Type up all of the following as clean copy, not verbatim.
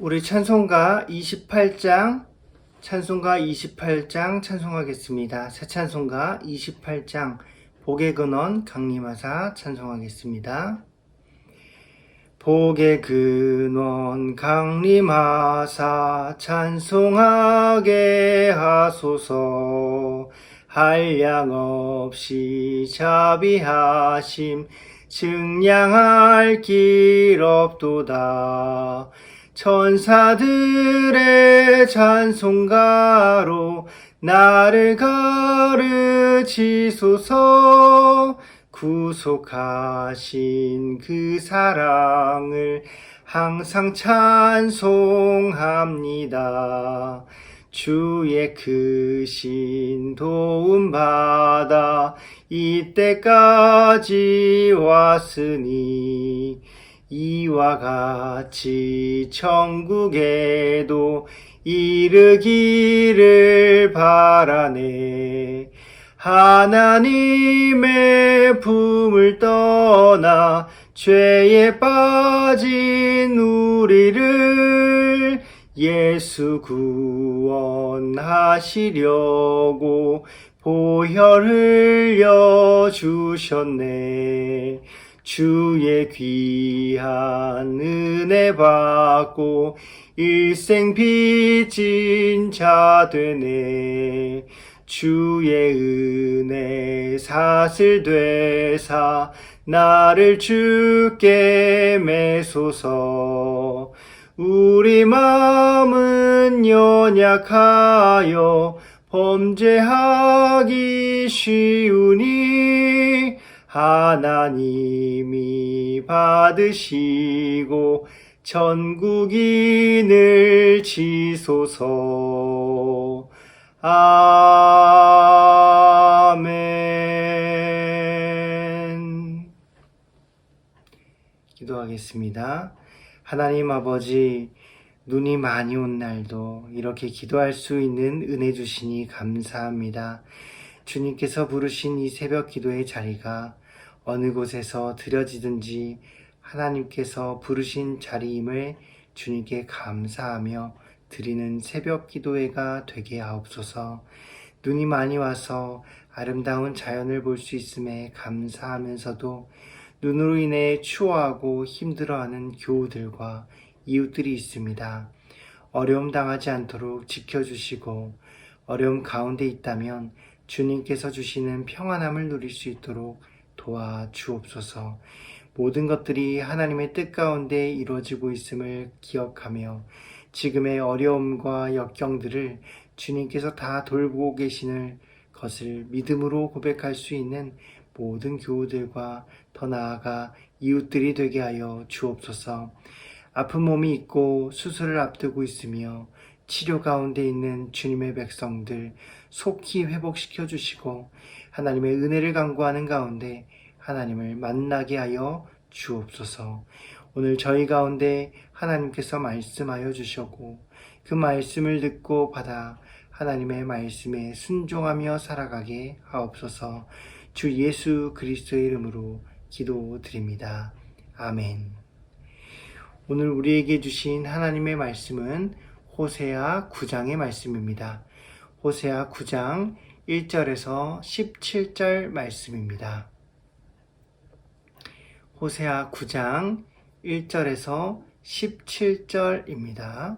우리 찬송가 28장 찬송하겠습니다. 새 찬송가 28장 복의 근원 강림하사 찬송하겠습니다. 복의 근원 강림하사 찬송하게 하소서. 한량 없이 자비하심 증량할 길 없도다. 천사들의 찬송가로 나를 가르치소서. 구속하신 그 사랑을 항상 찬송합니다. 주의 크신 도움받아 이때까지 왔으니 이와 같이 천국에도 이르기를 바라네. 하나님의 품을 떠나 죄에 빠진 우리를 예수 구원하시려고 보혈 흘려 주셨네. 주의 귀한 은혜 받고 일생 빚진 자 되네. 주의 은혜 사슬 되사 나를 주께 매소서. 우리 마음은 연약하여 범죄하기 쉬우니 하나님이 받으시고 천국인을 지소서. 아멘. 기도하겠습니다. 하나님 아버지, 눈이 많이 온 날도 이렇게 기도할 수 있는 은혜 주시니 감사합니다. 주님께서 부르신 이 새벽 기도의 자리가 어느 곳에서 드려지든지 하나님께서 부르신 자리임을 주님께 감사하며 드리는 새벽 기도회가 되게 하옵소서. 눈이 많이 와서 아름다운 자연을 볼 수 있음에 감사하면서도 눈으로 인해 추워하고 힘들어하는 교우들과 이웃들이 있습니다. 어려움 당하지 않도록 지켜주시고 어려움 가운데 있다면 주님께서 주시는 평안함을 누릴 수 있도록 도와주옵소서. 모든 것들이 하나님의 뜻 가운데 이루어지고 있음을 기억하며 지금의 어려움과 역경들을 주님께서 다 돌보고 계시는 것을 믿음으로 고백할 수 있는 모든 교우들과 더 나아가 이웃들이 되게 하여 주옵소서. 아픈 몸이 있고 수술을 앞두고 있으며 치료 가운데 있는 주님의 백성들 속히 회복시켜 주시고 하나님의 은혜를 간구하는 가운데 하나님을 만나게 하여 주옵소서. 오늘 저희 가운데 하나님께서 말씀하여 주셨고 그 말씀을 듣고 받아 하나님의 말씀에 순종하며 살아가게 하옵소서. 주 예수 그리스도의 이름으로 기도드립니다. 아멘. 오늘 우리에게 주신 하나님의 말씀은 호세아 9장의 말씀입니다. 호세아 9장 1절에서 17절 말씀입니다. 호세아 9장 1절에서 17절입니다.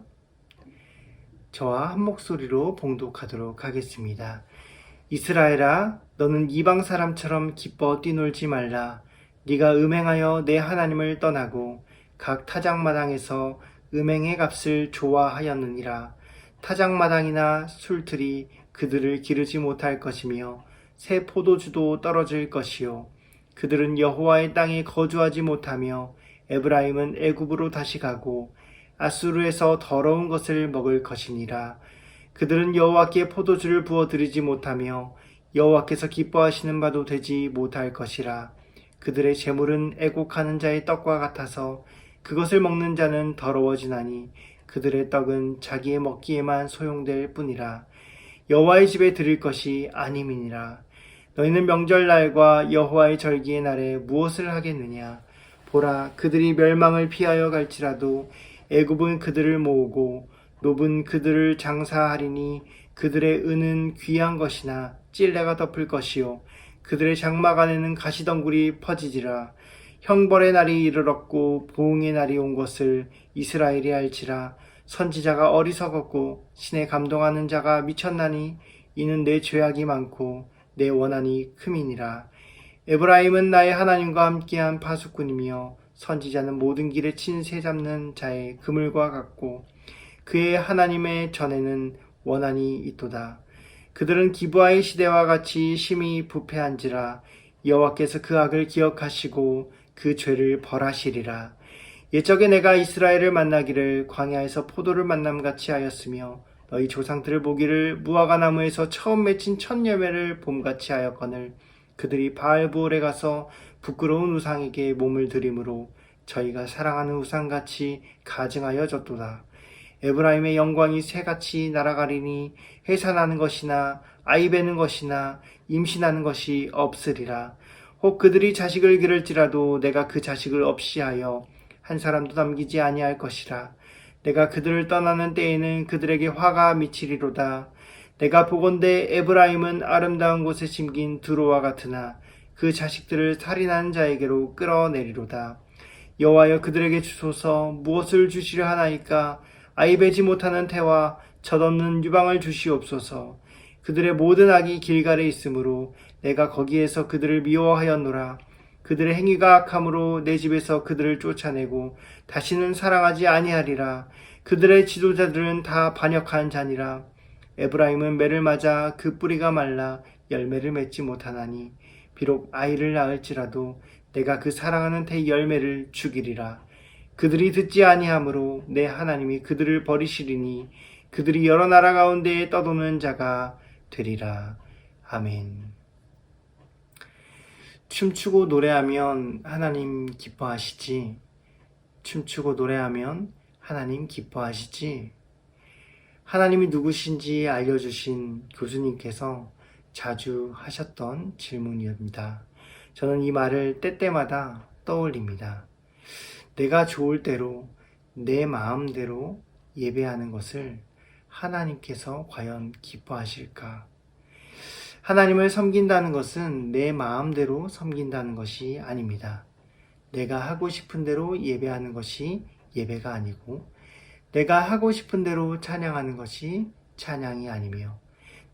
저와 한 목소리로 봉독하도록 하겠습니다. 이스라엘아, 너는 이방 사람처럼 기뻐 뛰놀지 말라. 네가 음행하여 내 하나님을 떠나고 각 타작마당에서 음행의 값을 좋아하였느니라. 타작마당이나 술틀이 그들을 기르지 못할 것이며 새 포도주도 떨어질 것이요 그들은 여호와의 땅에 거주하지 못하며 에브라임은 애굽으로 다시 가고 아수르에서 더러운 것을 먹을 것이니라. 그들은 여호와께 포도주를 부어드리지 못하며 여호와께서 기뻐하시는 바도 되지 못할 것이라. 그들의 재물은 애곡하는 자의 떡과 같아서 그것을 먹는 자는 더러워지나니 그들의 떡은 자기의 먹기에만 소용될 뿐이라. 여호와의 집에 드릴 것이 아님이니라. 너희는 명절날과 여호와의 절기의 날에 무엇을 하겠느냐? 보라, 그들이 멸망을 피하여 갈지라도 애굽은 그들을 모으고 노은 그들을 장사하리니 그들의 은은 귀한 것이나 찔레가 덮을 것이요 그들의 장막 안에는 가시덩굴이 퍼지리라. 형벌의 날이 이르렀고 보응의 날이 온 것을 이스라엘이 알지라. 선지자가 어리석었고 신에 감동하는 자가 미쳤나니 이는 내 죄악이 많고 내 원한이 큼이니라. 에브라임은 나의 하나님과 함께한 파수꾼이며 선지자는 모든 길에 친 새 잡는 자의 그물과 같고 그의 하나님의 전에는 원한이 있도다. 그들은 기브아의 시대와 같이 심히 부패한지라. 여호와께서 그 악을 기억하시고 그 죄를 벌하시리라. 옛적에 내가 이스라엘을 만나기를 광야에서 포도를 만남같이 하였으며 너희 조상들을 보기를 무화과 나무에서 처음 맺힌 첫 열매를 봄같이 하였거늘 그들이 바알부올에 가서 부끄러운 우상에게 몸을 들이므로 저희가 사랑하는 우상같이 가증하여 졌도다. 에브라임의 영광이 새같이 날아가리니 해산하는 것이나 아이 베는 것이나 임신하는 것이 없으리라. 혹 그들이 자식을 기를지라도 내가 그 자식을 없이 하여 한 사람도 남기지 아니할 것이라. 내가 그들을 떠나는 때에는 그들에게 화가 미치리로다. 내가 보건대 에브라임은 아름다운 곳에 심긴 두로와 같으나 그 자식들을 살인하는 자에게로 끌어내리로다. 여호와여 그들에게 주소서. 무엇을 주시려 하나이까? 아이 베지 못하는 태와 젖없는 유방을 주시옵소서. 그들의 모든 악이 길갈에 있으므로 내가 거기에서 그들을 미워하였노라. 그들의 행위가 악함으로 내 집에서 그들을 쫓아내고 다시는 사랑하지 아니하리라. 그들의 지도자들은 다 반역한 자니라. 에브라임은 매를 맞아 그 뿌리가 말라 열매를 맺지 못하나니 비록 아이를 낳을지라도 내가 그 사랑하는 태 열매를 죽이리라. 그들이 듣지 아니하므로 내 하나님이 그들을 버리시리니 그들이 여러 나라 가운데에 떠도는 자가 되리라. 아멘. 춤추고 노래하면 하나님 기뻐하시지? 춤추고 노래하면 하나님 기뻐하시지? 하나님이 누구신지 알려주신 교수님께서 자주 하셨던 질문이옵니다. 저는 이 말을 때때마다 떠올립니다. 내가 좋을 대로 내 마음대로 예배하는 것을 하나님께서 과연 기뻐하실까? 하나님을 섬긴다는 것은 내 마음대로 섬긴다는 것이 아닙니다. 내가 하고 싶은 대로 예배하는 것이 예배가 아니고 내가 하고 싶은 대로 찬양하는 것이 찬양이 아니며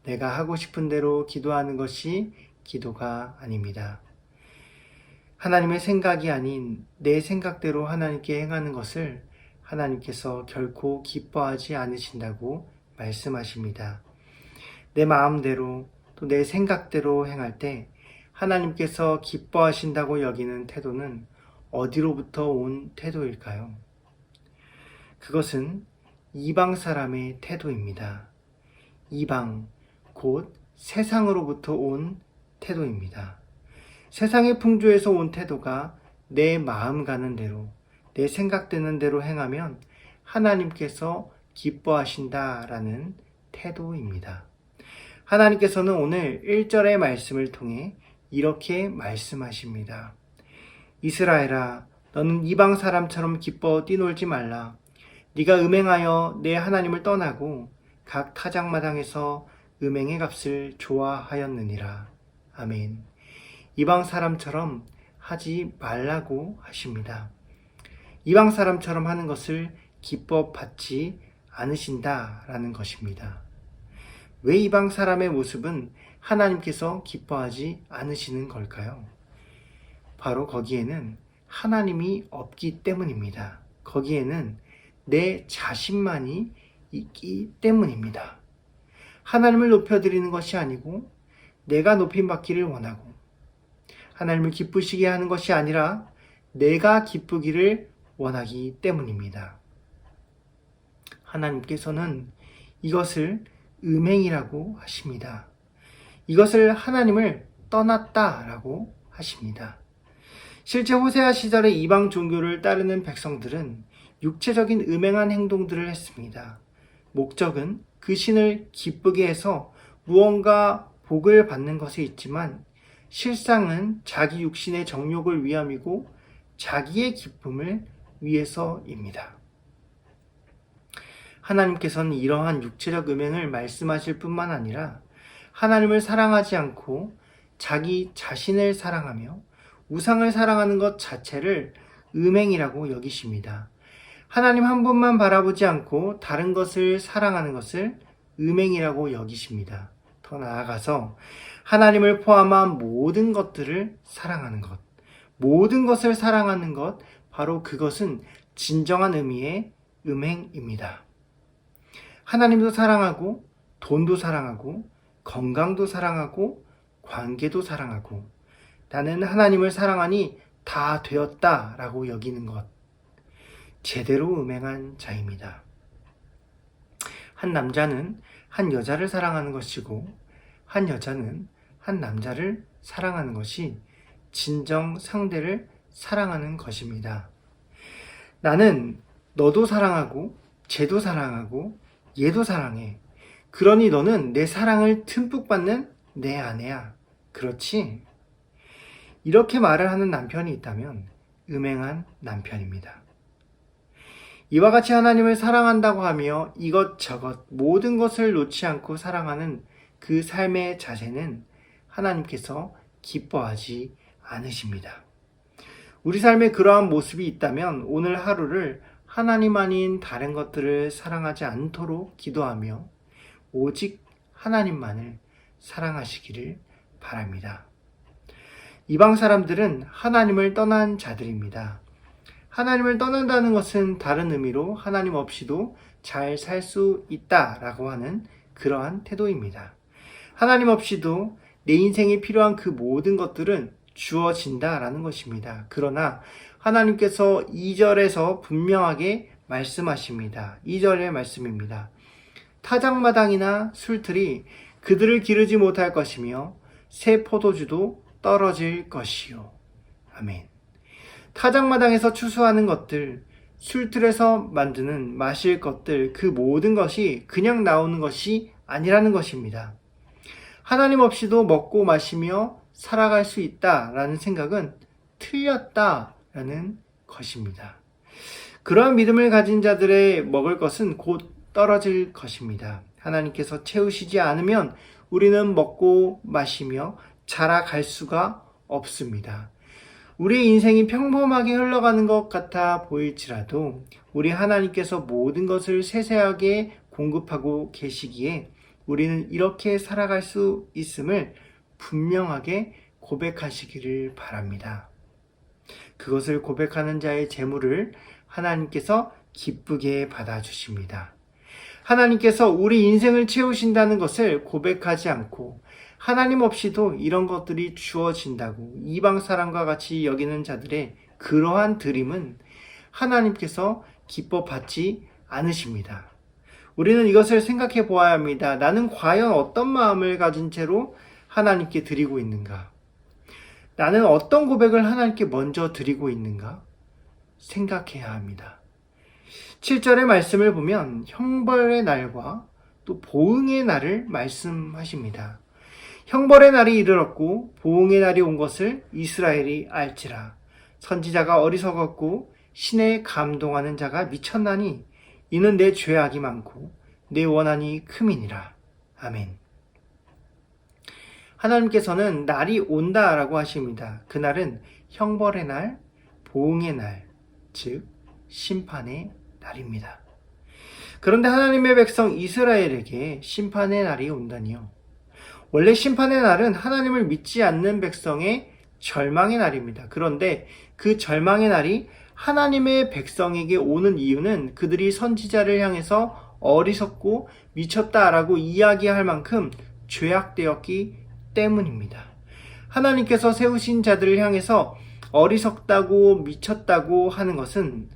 내가 하고 싶은 대로 기도하는 것이 기도가 아닙니다. 하나님의 생각이 아닌 내 생각대로 하나님께 행하는 것을 하나님께서 결코 기뻐하지 않으신다고 말씀하십니다. 내 마음대로 또 내 생각대로 행할 때 하나님께서 기뻐하신다고 여기는 태도는 어디로부터 온 태도일까요? 그것은 이방 사람의 태도입니다. 이방, 곧 세상으로부터 온 태도입니다. 세상의 풍조에서 온 태도가 내 마음 가는 대로, 내 생각되는 대로 행하면 하나님께서 기뻐하신다라는 태도입니다. 하나님께서는 오늘 1절의 말씀을 통해 이렇게 말씀하십니다. 이스라엘아, 너는 이방 사람처럼 기뻐 뛰놀지 말라. 네가 음행하여 내 하나님을 떠나고 각 타작마당에서 음행의 값을 좋아하였느니라. 아멘. 이방 사람처럼 하지 말라고 하십니다. 이방 사람처럼 하는 것을 기뻐 받지 않으신다라는 것입니다. 왜 이방 사람의 모습은 하나님께서 기뻐하지 않으시는 걸까요? 바로 거기에는 하나님이 없기 때문입니다. 거기에는 내 자신만이 있기 때문입니다. 하나님을 높여드리는 것이 아니고 내가 높임받기를 원하고 하나님을 기쁘시게 하는 것이 아니라 내가 기쁘기를 원하기 때문입니다. 하나님께서는 이것을 음행이라고 하십니다. 이것을 하나님을 떠났다라고 하십니다. 실제 호세아 시절에 이방 종교를 따르는 백성들은 육체적인 음행한 행동들을 했습니다. 목적은 그 신을 기쁘게 해서 무언가 복을 받는 것에 있지만 실상은 자기 육신의 정욕을 위함이고 자기의 기쁨을 위해서입니다. 하나님께서는 이러한 육체적 음행을 말씀하실 뿐만 아니라 하나님을 사랑하지 않고 자기 자신을 사랑하며 우상을 사랑하는 것 자체를 음행이라고 여기십니다. 하나님 한 분만 바라보지 않고 다른 것을 사랑하는 것을 음행이라고 여기십니다. 더 나아가서 하나님을 포함한 모든 것들을 사랑하는 것, 모든 것을 사랑하는 것, 바로 그것은 진정한 의미의 음행입니다. 하나님도 사랑하고 돈도 사랑하고 건강도 사랑하고 관계도 사랑하고 나는 하나님을 사랑하니 다 되었다라고 여기는 것, 제대로 음행한 자입니다. 한 남자는 한 여자를 사랑하는 것이고 한 여자는 한 남자를 사랑하는 것이 진정 상대를 사랑하는 것입니다. 나는 너도 사랑하고 쟤도 사랑하고 얘도 사랑해. 그러니 너는 내 사랑을 듬뿍 받는 내 아내야. 그렇지? 이렇게 말을 하는 남편이 있다면 음행한 남편입니다. 이와 같이 하나님을 사랑한다고 하며 이것저것 모든 것을 놓지 않고 사랑하는 그 삶의 자세는 하나님께서 기뻐하지 않으십니다. 우리 삶에 그러한 모습이 있다면 오늘 하루를 하나님 아닌 다른 것들을 사랑하지 않도록 기도하며 오직 하나님만을 사랑하시기를 바랍니다. 이방 사람들은 하나님을 떠난 자들입니다. 하나님을 떠난다는 것은 다른 의미로 하나님 없이도 잘 살 수 있다라고 하는 그러한 태도입니다. 하나님 없이도 내 인생에 필요한 그 모든 것들은 주어진다라는 것입니다. 그러나 하나님께서 2절에서 분명하게 말씀하십니다. 2절의 말씀입니다. 타작마당이나 술틀이 그들을 기르지 못할 것이며 새 포도주도 떨어질 것이요. 아멘. 타작마당에서 추수하는 것들, 술틀에서 만드는 마실 것들, 그 모든 것이 그냥 나오는 것이 아니라는 것입니다. 하나님 없이도 먹고 마시며 살아갈 수 있다라는 생각은 틀렸다라는 것입니다. 그러한 믿음을 가진 자들의 먹을 것은 곧 떨어질 것입니다. 하나님께서 채우시지 않으면 우리는 먹고 마시며 자라갈 수가 없습니다. 우리의 인생이 평범하게 흘러가는 것 같아 보일지라도 우리 하나님께서 모든 것을 세세하게 공급하고 계시기에 우리는 이렇게 살아갈 수 있음을 분명하게 고백하시기를 바랍니다. 그것을 고백하는 자의 재물을 하나님께서 기쁘게 받아주십니다. 하나님께서 우리 인생을 채우신다는 것을 고백하지 않고 하나님 없이도 이런 것들이 주어진다고 이방 사람과 같이 여기는 자들의 그러한 드림은 하나님께서 기뻐 받지 않으십니다. 우리는 이것을 생각해 보아야 합니다. 나는 과연 어떤 마음을 가진 채로 하나님께 드리고 있는가? 나는 어떤 고백을 하나님께 먼저 드리고 있는가? 생각해야 합니다. 7절의 말씀을 보면 형벌의 날과 또 보응의 날을 말씀하십니다. 형벌의 날이 이르렀고 보응의 날이 온 것을 이스라엘이 알지라. 선지자가 어리석었고 신에 감동하는 자가 미쳤나니 이는 내 죄악이 많고 내 원한이 큼이니라. 아멘. 하나님께서는 날이 온다라고 하십니다. 그날은 형벌의 날, 보응의 날, 즉 심판의 날입니다. 그런데 하나님의 백성 이스라엘에게 심판의 날이 온다니요. 원래 심판의 날은 하나님을 믿지 않는 백성의 절망의 날입니다. 그런데 그 절망의 날이 하나님의 백성에게 오는 이유는 그들이 선지자를 향해서 어리석고 미쳤다라고 이야기할 만큼 죄악되었기 때문입니다. 하나님께서 세우신 자들을 향해서 어리석다고 미쳤다고 하는 것은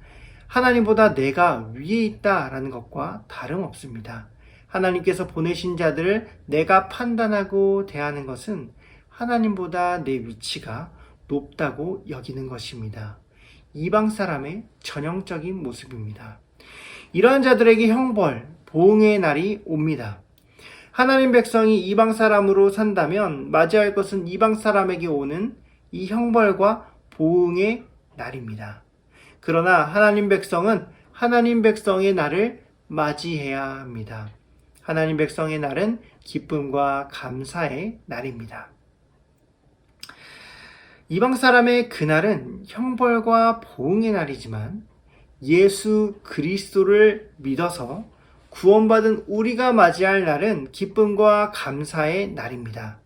하나님보다 내가 위에 있다라는 것과 다름없습니다. 하나님께서 보내신 자들을 내가 판단하고 대하는 것은 하나님보다 내 위치가 높다고 여기는 것입니다. 이방 사람의 전형적인 모습입니다. 이러한 자들에게 형벌, 보응의 날이 옵니다. 하나님 백성이 이방 사람으로 산다면 맞이할 것은 이방 사람에게 오는 이 형벌과 보응의 날입니다. 그러나 하나님 백성은 하나님 백성의 날을 맞이해야 합니다. 하나님 백성의 날은 기쁨과 감사의 날입니다. 이방 사람의 그날은 형벌과 보응의 날이지만 예수 그리스도를 믿어서 구원받은 우리가 맞이할 날은 기쁨과 감사의 날입니다.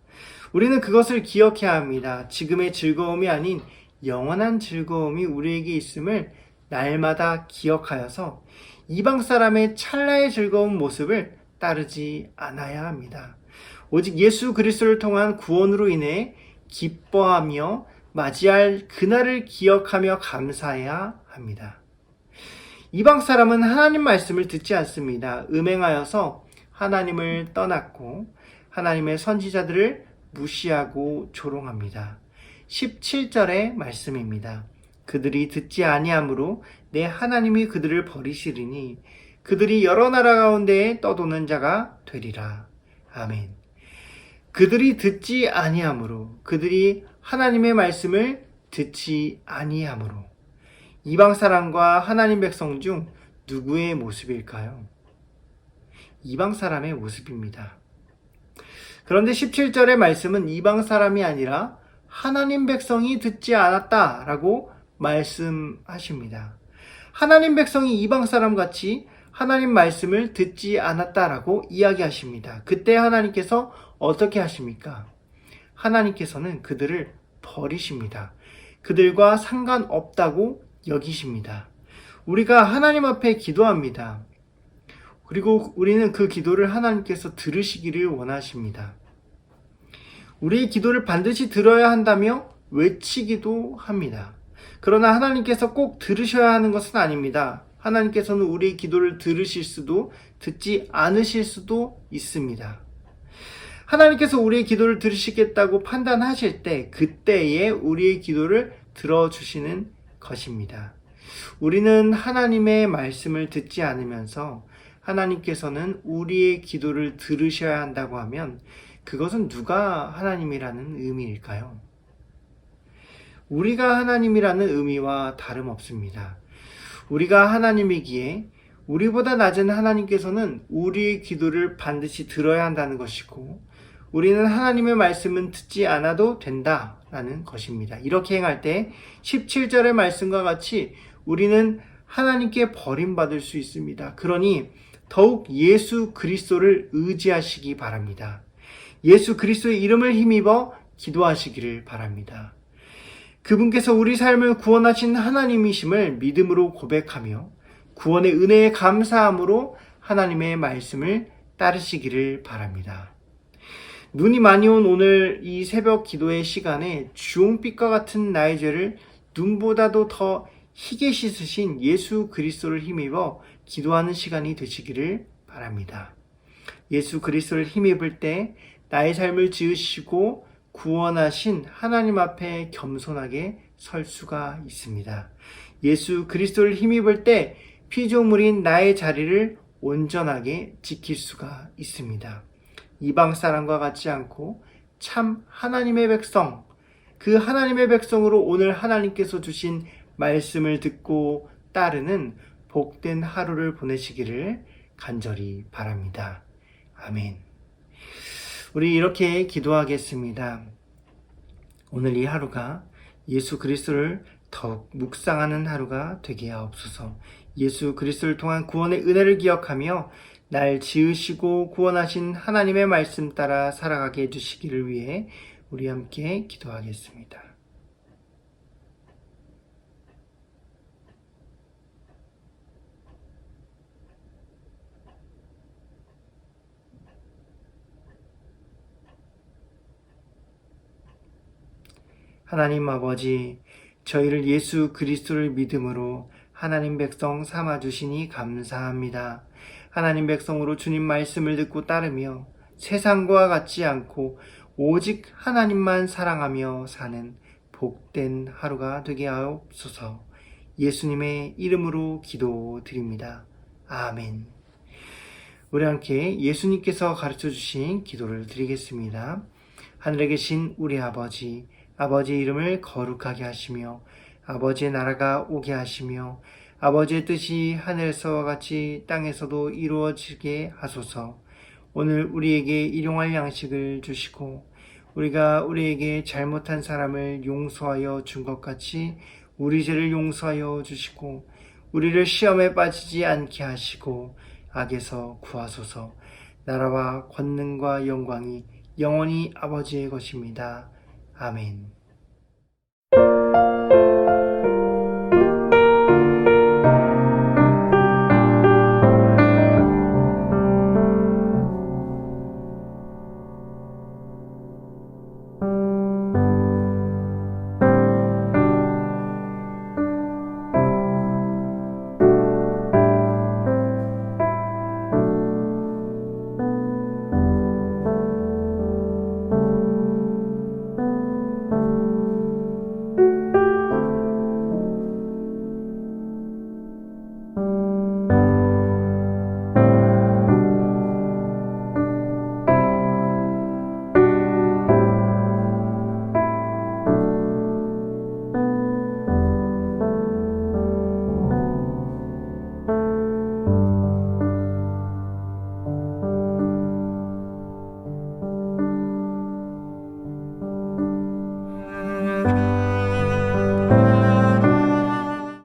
우리는 그것을 기억해야 합니다. 지금의 즐거움이 아닌 영원한 즐거움이 우리에게 있음을 날마다 기억하여서 이방 사람의 찰나의 즐거운 모습을 따르지 않아야 합니다. 오직 예수 그리스도를 통한 구원으로 인해 기뻐하며 맞이할 그날을 기억하며 감사해야 합니다. 이방 사람은 하나님 말씀을 듣지 않습니다. 음행하여서 하나님을 떠났고 하나님의 선지자들을 무시하고 조롱합니다. 17절의 말씀입니다. 그들이 듣지 아니하므로 내 하나님이 그들을 버리시리니 그들이 여러 나라 가운데에 떠도는 자가 되리라. 아멘. 그들이 듣지 아니하므로, 그들이 하나님의 말씀을 듣지 아니하므로. 이방 사람과 하나님 백성 중 누구의 모습일까요? 이방 사람의 모습입니다. 그런데 17절의 말씀은 이방 사람이 아니라 하나님 백성이 듣지 않았다라고 말씀하십니다. 하나님 백성이 이방 사람 같이 하나님 말씀을 듣지 않았다라고 이야기하십니다. 그때 하나님께서 어떻게 하십니까? 하나님께서는 그들을 버리십니다. 그들과 상관없다고 여기십니다. 우리가 하나님 앞에 기도합니다. 그리고 우리는 그 기도를 하나님께서 들으시기를 원하십니다. 우리의 기도를 반드시 들어야 한다며 외치기도 합니다. 그러나 하나님께서 꼭 들으셔야 하는 것은 아닙니다. 하나님께서는 우리의 기도를 들으실 수도 듣지 않으실 수도 있습니다. 하나님께서 우리의 기도를 들으시겠다고 판단하실 때 그때에 우리의 기도를 들어주시는 것입니다. 우리는 하나님의 말씀을 듣지 않으면서 하나님께서는 우리의 기도를 들으셔야 한다고 하면 그것은 누가 하나님이라는 의미일까요? 우리가 하나님이라는 의미와 다름없습니다. 우리가 하나님이기에 우리보다 낮은 하나님께서는 우리의 기도를 반드시 들어야 한다는 것이고 우리는 하나님의 말씀은 듣지 않아도 된다라는 것입니다. 이렇게 행할 때 17절의 말씀과 같이 우리는 하나님께 버림받을 수 있습니다. 그러니 더욱 예수 그리스도를 의지하시기 바랍니다. 예수 그리스도의 이름을 힘입어 기도하시기를 바랍니다. 그분께서 우리 삶을 구원하신 하나님이심을 믿음으로 고백하며 구원의 은혜에 감사함으로 하나님의 말씀을 따르시기를 바랍니다. 눈이 많이 온 오늘 이 새벽 기도의 시간에 주홍빛과 같은 나의 죄를 눈보다도 더 희게 씻으신 예수 그리스도를 힘입어 기도하는 시간이 되시기를 바랍니다. 예수 그리스도를 힘입을 때 나의 삶을 지으시고 구원하신 하나님 앞에 겸손하게 설 수가 있습니다. 예수 그리스도를 힘입을 때 피조물인 나의 자리를 온전하게 지킬 수가 있습니다. 이방 사람과 같지 않고 참 하나님의 백성, 그 하나님의 백성으로 오늘 하나님께서 주신 말씀을 듣고 따르는 복된 하루를 보내시기를 간절히 바랍니다. 아멘. 우리 이렇게 기도하겠습니다. 오늘 이 하루가 예수 그리스도를 더욱 묵상하는 하루가 되게 하옵소서. 예수 그리스도를 통한 구원의 은혜를 기억하며 날 지으시고 구원하신 하나님의 말씀 따라 살아가게 해주시기를 위해 우리 함께 기도하겠습니다. 하나님 아버지, 저희를 예수 그리스도를 믿음으로 하나님 백성 삼아주시니 감사합니다. 하나님 백성으로 주님 말씀을 듣고 따르며 세상과 같지 않고 오직 하나님만 사랑하며 사는 복된 하루가 되게 하옵소서. 예수님의 이름으로 기도드립니다. 아멘. 우리 함께 예수님께서 가르쳐주신 기도를 드리겠습니다. 하늘에 계신 우리 아버지의 이름을 거룩하게 하시며 아버지의 나라가 오게 하시며 아버지의 뜻이 하늘에서와 같이 땅에서도 이루어지게 하소서. 오늘 우리에게 일용할 양식을 주시고 우리가 우리에게 잘못한 사람을 용서하여 준 것 같이 우리 죄를 용서하여 주시고 우리를 시험에 빠지지 않게 하시고 악에서 구하소서. 나라와 권능과 영광이 영원히 아버지의 것입니다. 아멘.